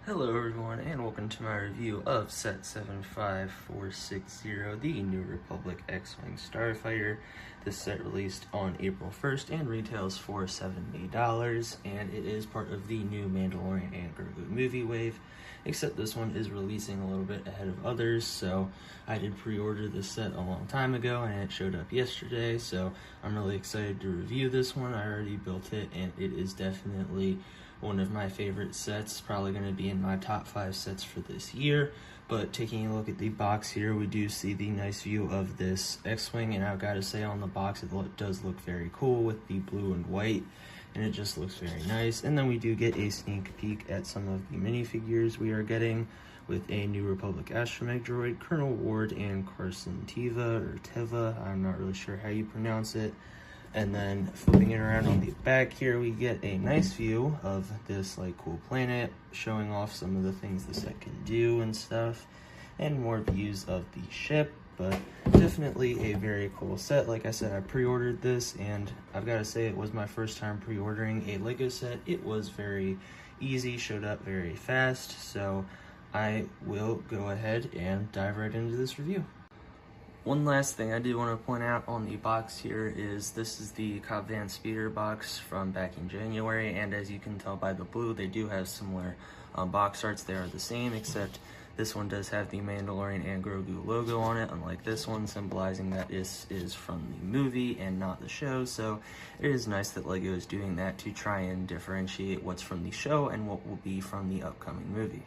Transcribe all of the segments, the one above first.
Hello everyone, and welcome to my review of Set 75460, the New Republic X-Wing Starfighter. This set released on April 1st and retails for $70, and it is part of the new Mandalorian and Grogu movie wave, except this one is releasing a little bit ahead of others, so I did pre-order this set a long time ago, and it showed up yesterday, so I'm really excited to review this one. I already built it, and it is definitely one of my favorite sets, probably going to be in my top 5 sets for this year. But taking a look at the box here, we do see the nice view of this X-Wing, and I've got to say on the box it does look very cool with the blue and white, and it just looks very nice. And then we do get a sneak peek at some of the minifigures we are getting with a New Republic astromech droid, Colonel Ward, and Carson Teva, I'm not really sure how you pronounce it. And then flipping it around on the back here, we get a nice view of this cool planet, showing off some of the things the set can do and stuff, and more views of the ship. But definitely a very cool set. Like I said, I pre-ordered this, and I've got to say it was my first time pre-ordering a Lego set. It was very easy, showed up very fast, so I will go ahead and dive right into this review. One last thing I do want to point out on the box here is this is the Cobb Vanth Speeder box from back in January, and as you can tell by the blue, they do have similar box arts. They are the same, except this one does have the Mandalorian and Grogu logo on it, unlike this one, symbolizing that this is from the movie and not the show. So it is nice that LEGO is doing that to try and differentiate what's from the show and what will be from the upcoming movie.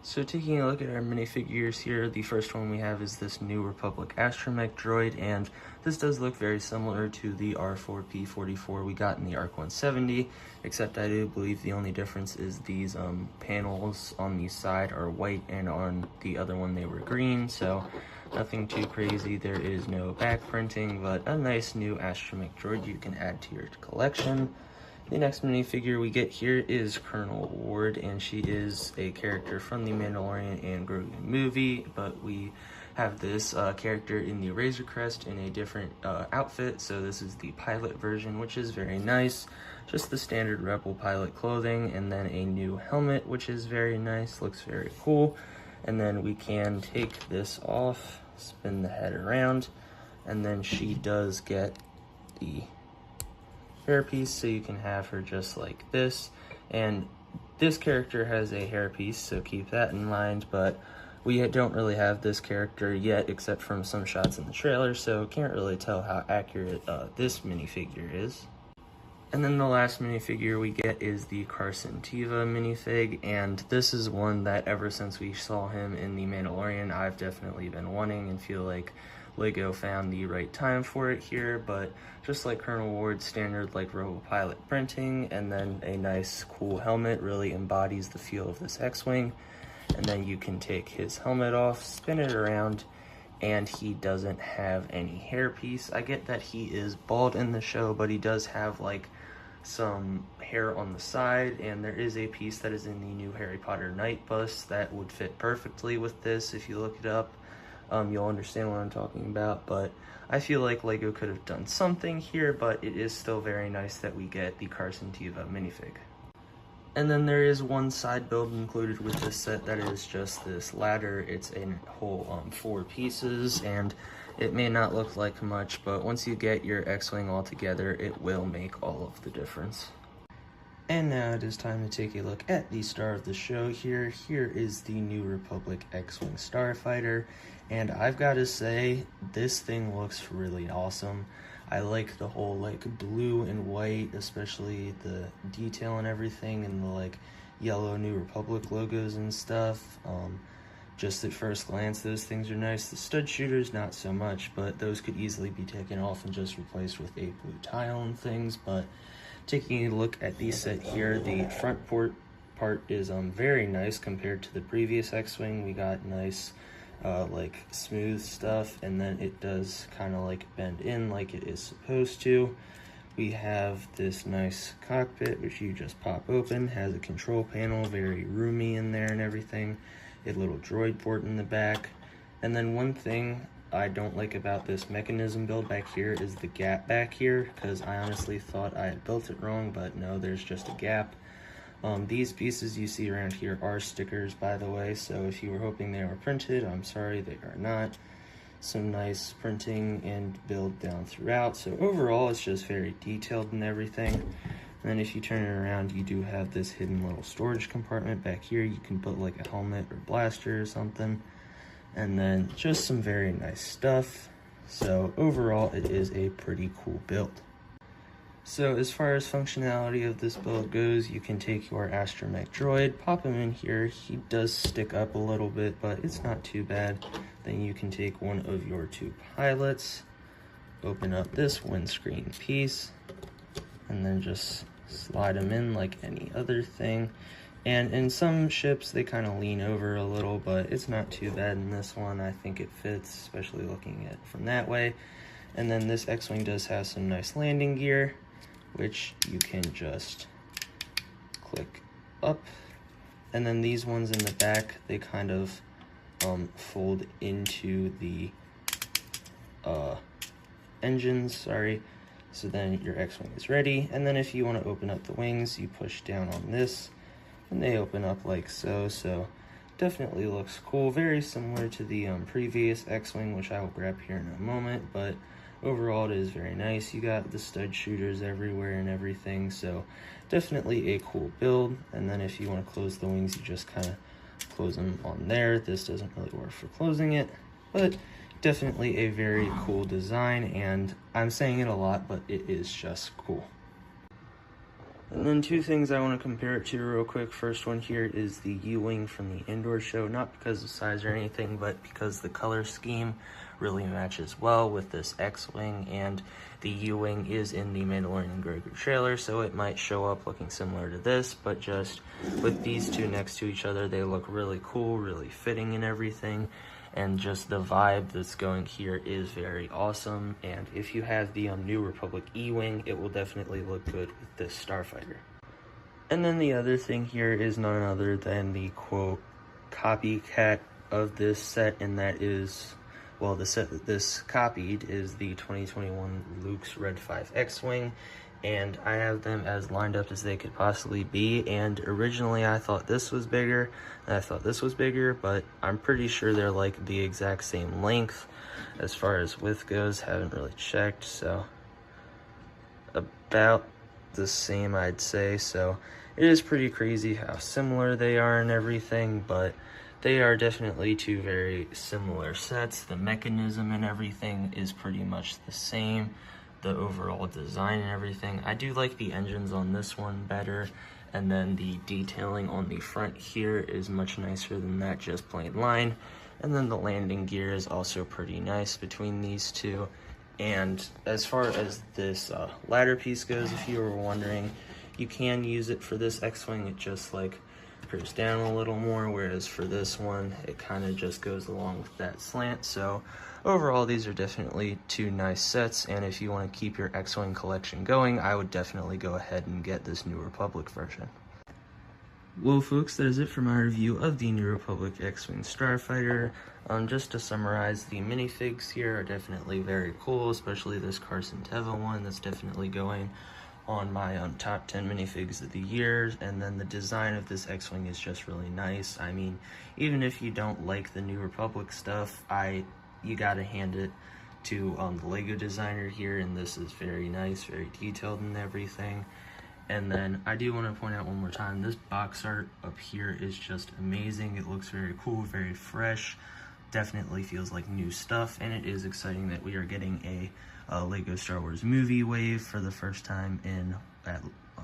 So taking a look at our minifigures here, the first one we have is this New Republic astromech droid, and this does look very similar to the R4P44 we got in the ARC 170, except I do believe the only difference is these panels on the side are white, and on the other one they were green, so nothing too crazy. There is no back printing, but a nice new astromech droid you can add to your collection. The next minifigure we get here is Colonel Ward, and she is a character from the Mandalorian and Grogu movie, but we have this character in the Razor Crest in a different outfit, so this is the pilot version, which is very nice. Just the standard Rebel pilot clothing, and then a new helmet, which is very nice, looks very cool. And then we can take this off, spin the head around, and then she does get the hairpiece, so you can have her just like this. And this character has a hairpiece, so keep that in mind, but we don't really have this character yet except from some shots in the trailer, so can't really tell how accurate this minifigure is. And then the last minifigure we get is the Carson Teva minifig, and this is one that ever since we saw him in The Mandalorian, I've definitely been wanting and feel like LEGO found the right time for it here. But just like Colonel Ward's standard Rebel pilot printing, and then a nice cool helmet really embodies the feel of this X-Wing. And then you can take his helmet off, spin it around, and he doesn't have any hairpiece. I get that he is bald in the show, but he does have some hair on the side, and there is a piece that is in the new Harry Potter night bus that would fit perfectly with this. If you look it up, you'll understand what I'm talking about. But I feel like LEGO could have done something here, but it is still very nice that we get the Carson Teva minifig. And then there is one side build included with this set that is just this ladder. It's a whole 4 pieces, and it may not look like much, but once you get your X-Wing all together, it will make all of the difference. And now it is time to take a look at the star of the show here. Here is the New Republic X-Wing Starfighter, and I've got to say, this thing looks really awesome. I like the whole blue and white, especially the detail and everything, and the yellow New Republic logos and stuff. Just at first glance, those things are nice. The stud shooters, not so much, but those could easily be taken off and just replaced with a blue tile and things. But taking a look at the set here, the front part is very nice compared to the previous X-Wing. We got nice smooth stuff, and then it does kind of bend in like it is supposed to. We have this nice cockpit which you just pop open, has a control panel, very roomy in there and everything, a little droid port in the back. And then one thing I don't like about this mechanism build back here is the gap back here, because I honestly thought I had built it wrong, but no, there's just a gap. These pieces you see around here are stickers, by the way, so if you were hoping they were printed, I'm sorry, they are not. Some nice printing and build down throughout, so overall it's just very detailed and everything. And then if you turn it around, you do have this hidden little storage compartment back here. You can put like a helmet or blaster or something, and then just some very nice stuff. So overall it is a pretty cool build. So as far as functionality of this build goes, you can take your astromech droid, pop him in here. He does stick up a little bit, but it's not too bad. Then you can take one of your two pilots, open up this windscreen piece, and then just slide them in like any other thing. And in some ships, they kind of lean over a little, but it's not too bad in this one. I think it fits, especially looking at it from that way. And then this X-Wing does have some nice landing gear, which you can just click up. And then these ones in the back, they kind of fold into the engines, sorry. So then your X-Wing is ready. And then if you want to open up the wings, you push down on this, and they open up like so. So definitely looks cool, very similar to the previous X-Wing, which I will grab here in a moment, but overall it is very nice. You got the stud shooters everywhere and everything, so definitely a cool build. And then if you want to close the wings, you just kind of close them on there. This doesn't really work for closing it, but definitely a very cool design, and I'm saying it a lot, but it is just cool. And then two things I want to compare it to real quick. First one here is the U-Wing from the indoor show, not because of size or anything, but because the color scheme really matches well with this X-Wing, and the U-Wing is in the Mandalorian and Grogu trailer, so it might show up looking similar to this, but just with these two next to each other, they look really cool, really fitting and everything. And just the vibe that's going here is very awesome. And if you have the New Republic E-Wing, it will definitely look good with this Starfighter. And then the other thing here is none other than the quote copycat of this set, and that is, well, the set that this copied is the 2021 Luke's Red 5 X-Wing. And I have them as lined up as they could possibly be, and originally I thought this was bigger, and I thought this was bigger, but I'm pretty sure they're like the exact same length as far as width goes. Haven't really checked, so about the same, I'd say. So it is pretty crazy how similar they are and everything, but they are definitely two very similar sets. The mechanism and everything is pretty much the same. The overall design and everything. I do like the engines on this one better, and then the detailing on the front here is much nicer than that just plain line. And then the landing gear is also pretty nice between these two. And as far as this ladder piece goes, if you were wondering, you can use it for this X-Wing. It just like curves down a little more, whereas for this one it kind of just goes along with that slant. So overall, these are definitely two nice sets, and if you want to keep your X-Wing collection going, I would definitely go ahead and get this New Republic version. Well, folks, that is it for my review of the New Republic X-Wing Starfighter. Just to summarize, the minifigs here are definitely very cool, especially this Carson Teva one. That's definitely going on my top 10 minifigs of the year. And then the design of this X-Wing is just really nice. I mean, even if you don't like the New Republic stuff, you gotta hand it to the Lego designer here, and this is very nice, very detailed and everything. And then I do want to point out one more time, this box art up here is just amazing. It looks very cool, very fresh, definitely feels like new stuff, and it is exciting that we are getting a Lego Star Wars movie wave for the first time in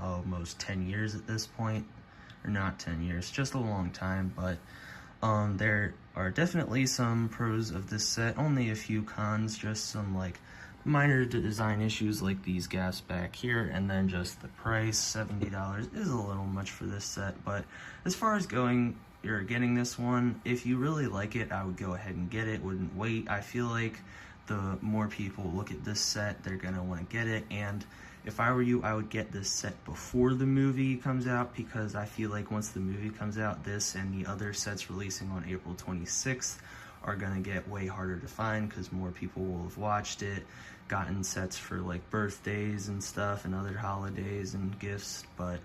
almost 10 years at this point. Or not 10 years, just a long time, but there are definitely some pros of this set, only a few cons, just some like minor design issues like these gaps back here, and then just the price, $70 is a little much for this set. But as far as you're getting this one, if you really like it, I would go ahead and get it, wouldn't wait. I feel like the more people look at this set, they're gonna want to get it, and if I were you, I would get this set before the movie comes out, because I feel like once the movie comes out, this and the other sets releasing on April 26th are gonna get way harder to find, because more people will have watched it, gotten sets for like birthdays and stuff and other holidays and gifts. But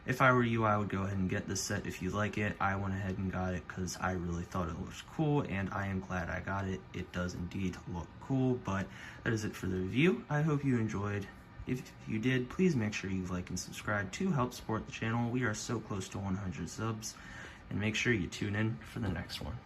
If I were you, I would go ahead and get this set if you like it. I went ahead and got it because I really thought it looked cool, and I am glad I got it. It does indeed look cool, but that is it for the review. I hope you enjoyed. If you did, please make sure you like and subscribe to help support the channel. We are so close to 100 subs, and make sure you tune in for the next one.